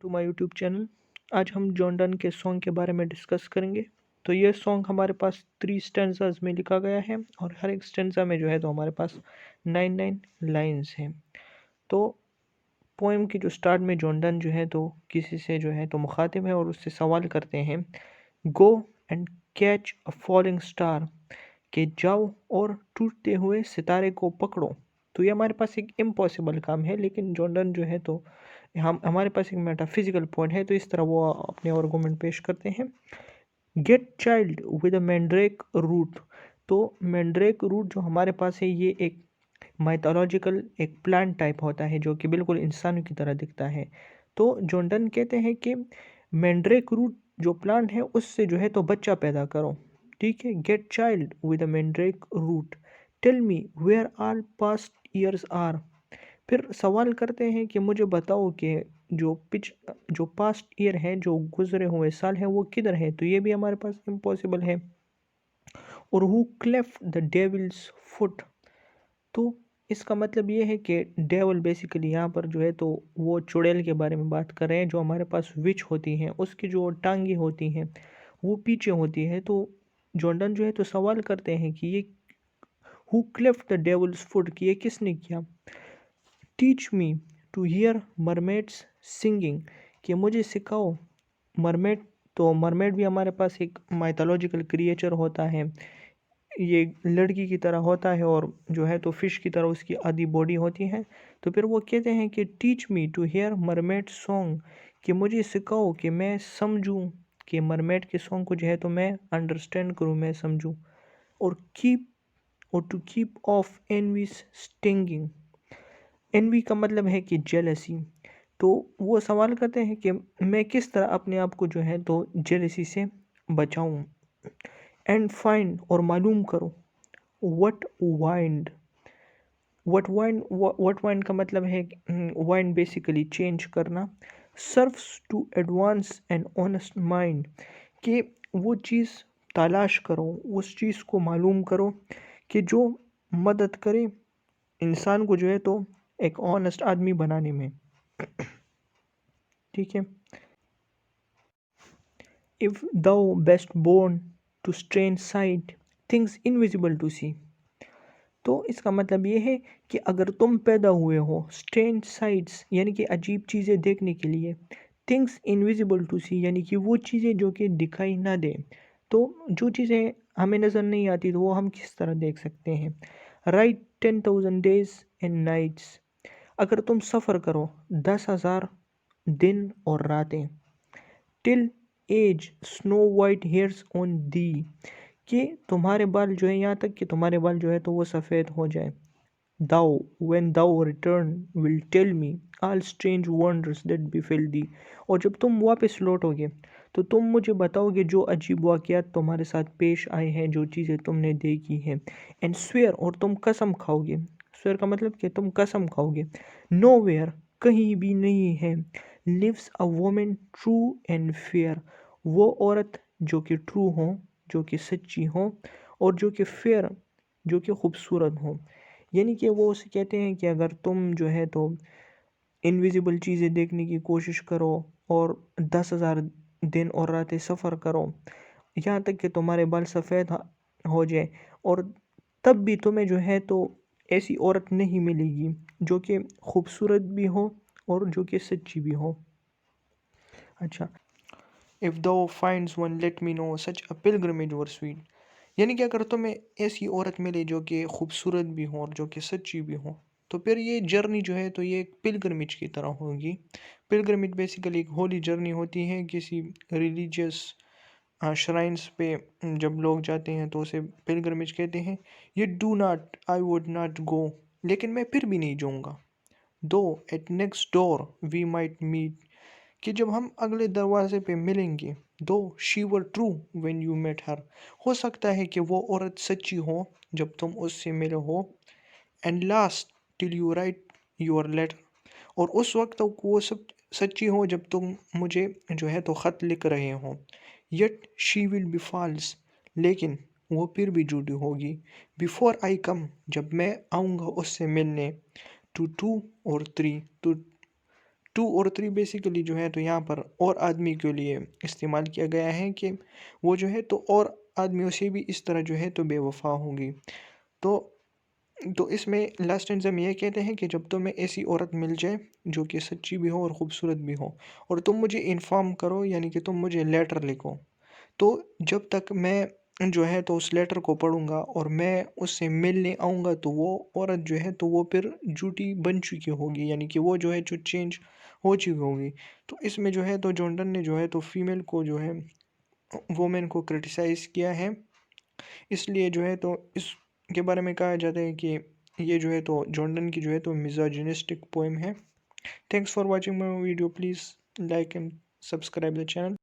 To my YouTube channel. आज हम John Donne के सॉन्ग के बारे में डिस्कस करेंगे। तो ये सॉन्ग हमारे पास 3 स्टेंजाज में लिखा गया है और हर एक स्टेंजा में जो है तो हमारे पास 9 लाइंस हैं। तो पोएम की जो स्टार्ट में जॉन डन जो है तो किसी से जो है तो मुखातिब है और उससे सवाल करते हैं, go and catch a falling star, कि जाओ और टूटते हुए सितारे को पकड़ो। तो ये हमारे पास एक इम्पॉसिबल काम है, लेकिन जॉन डन जो है तो हम हमारे पास एक मेटाफिजिकल पॉइंट है, तो इस तरह वो अपने आर्गुमेंट पेश करते हैं। Get child with a mandrake root. तो मैंड्रेक रूट जो हमारे पास है ये एक माइथोलॉजिकल एक प्लांट टाइप होता है जो कि बिल्कुल इंसानों की तरह दिखता है। तो जॉन डन कहते हैं कि मैंड्रेक रूट जो प्लांट है उससे जो है तो बच्चा पैदा करो। ठीक है, get child with a mandrake root, tell me where all past years are. फिर सवाल करते हैं कि मुझे बताओ कि जो पास्ट ईयर है, जो गुजरे हुए साल हैं, वो किधर है। तो ये भी हमारे पास इम्पॉसिबल है। और who cleft the devil's foot. तो इसका मतलब ये है कि डेवल बेसिकली यहाँ पर जो है तो वो चुड़ैल के बारे में बात कर रहे हैं, जो हमारे पास विच होती हैं, उसकी जो टांगी होती हैं वो पीछे होती है। तो जॉर्डन जो है तो सवाल करते हैं कि ये who cleft the devil's foot, कि ये किसने किया। Teach me to hear mermaids singing, कि मुझे सिखाओ मरमेड। तो मरमेड भी हमारे पास एक माइथोलॉजिकल क्रिएचर होता है, ये लड़की की तरह होता है और जो है तो फिश की तरह उसकी आधी बॉडी होती है। तो फिर वो कहते हैं कि teach me to hear mermaid song, कि मुझे सिखाओ कि मैं समझूं, कि मरमेड के सॉन्ग को जो है तो मैं अंडरस्टैंड करूं, मैं समझूं। और कीप और to keep off envy's stinging. Envy का मतलब है कि जेलसी। तो वो सवाल करते हैं कि मैं किस तरह अपने आप को जो है तो जेलसी से बचाऊं। एंड फाइंड और मालूम करो वट वाइंड। वट वाइंड का मतलब है वाइंड बेसिकली चेंज करना। Serves to advance an honest mind, कि वो चीज़ तलाश करो, उस चीज़ को मालूम करो कि जो मदद करे इंसान को जो है तो एक ऑनेस्ट आदमी बनाने में। ठीक है। If thou best born to strange sight things invisible to see. तो इसका मतलब ये है कि अगर तुम पैदा हुए हो स्ट्रेंज साइट्स यानी कि अजीब चीज़ें देखने के लिए, थिंग्स इनविजिबल टू सी यानी कि वो चीज़ें जो कि दिखाई ना दें। तो जो चीज़ें हमें नज़र नहीं आती तो वो हम किस तरह देख सकते हैं। राइट 10,000 डेज एंड नाइट्स, अगर तुम सफ़र करो 10,000 दिन और रातें। Till as snow white hairs on the, कि तुम्हारे बाल जो है यहाँ तक कि तुम्हारे बाल जो है तो वो सफ़ेद हो जाए। Thou when thou return will tell me all strange wonders that befell thee, और जब तुम वापस लौटोगे तो तुम मुझे बताओगे जो अजीब वाक़यात तुम्हारे साथ पेश आए हैं, जो चीज़ें तुमने देखी हैं। एंड स्वेयर, और तुम कसम खाओगे। स्वेयर का मतलब कि तुम कसम खाओगे। नो वेयर, कहीं भी नहीं है। Lives a women true and fair, वो औरत जो कि ट्रू हो, जो कि सच्ची हो, और जो कि फेयर, जो कि खूबसूरत हो। यानी कि वो उसे कहते हैं कि अगर तुम जो है तो इनविजिबल चीज़ें देखने की कोशिश करो और 10,000 दिन और रातें सफ़र करो, यहाँ तक कि तुम्हारे बाल सफ़ेद हो जाए, और तब भी तुम्हें जो है तो ऐसी औरत नहीं मिलेगी जो कि खूबसूरत भी हो और जो कि सच्ची भी हो। अच्छा, if thou findst one let me know such a pilgrimage were sweet, यानी कि अगर तुम्हें ऐसी औरत मिले जो कि खूबसूरत भी हो और जो कि सच्ची भी हो, तो फिर ये जर्नी जो है तो ये एक पिलग्रिमेज की तरह होगी। पिलग्रिमेज बेसिकली एक होली जर्नी होती है किसी रिलीजियस श्राइन्स पे। जब लोग जाते हैं तो उसे पिलग्रिमेज कहते हैं। ये do not I would not go, लेकिन मैं फिर भी नहीं जाऊँगा। Though at next door we might meet, कि जब हम अगले दरवाजे पे मिलेंगे। Though she were true when you met her, हो सकता है कि वो औरत सच्ची हो जब तुम उससे मिले हो। And last till you write your letter, और उस वक्त तक वो सब सच्ची हो जब तुम मुझे जो है तो ख़त लिख रहे हो। Yet she will be false, लेकिन वो फिर भी झूठी होगी। बिफोर आई कम, जब मैं आऊँगा उससे मिलने। टू टू और थ्री, टू टू और थ्री बेसिकली जो है तो यहाँ पर और आदमी के लिए इस्तेमाल किया गया है कि वो जो है तो और आदमियों से भी इस तरह जो है तो बेवफा होगी। तो इसमें लास्ट स्टैंज़ा में ये कहते हैं कि जब तुम्हें ऐसी औरत मिल जाए जो कि सच्ची भी हो और ख़ूबसूरत भी हो और तुम मुझे इन्फॉर्म करो, यानी कि तुम मुझे लेटर लिखो। तो जब तक मैं जो है तो उस लेटर को पढ़ूँगा और मैं उससे मिलने आऊँगा तो वो औरत जो है तो वो फिर झूठी बन चुकी होगी, यानी कि वो जो है जो चेंज हो चुकी होगी। तो इसमें जो है तो जॉन डन ने जो है तो फीमेल को जो है वुमेन को क्रिटिसाइज़ किया है। इसलिए जो है तो इसके बारे में कहा जाता है कि ये जो है तो जॉन डन की जो है तो मिज़ोजिनिस्टिक पोएम है। Thanks for watching my video, please like and subscribe the channel.